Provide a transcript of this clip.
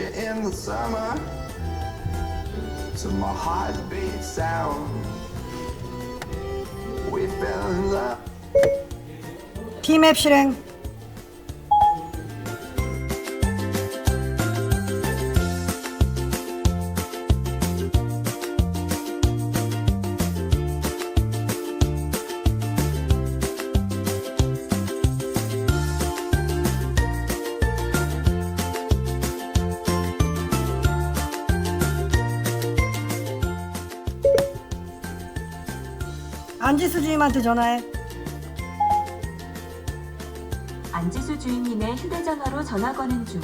you in the summer to my heartbeat sound. We fell in love. T맵 실행. 안지수 주임한테 전화해. 안지수 주임님의 휴대전화로 전화 거는 중.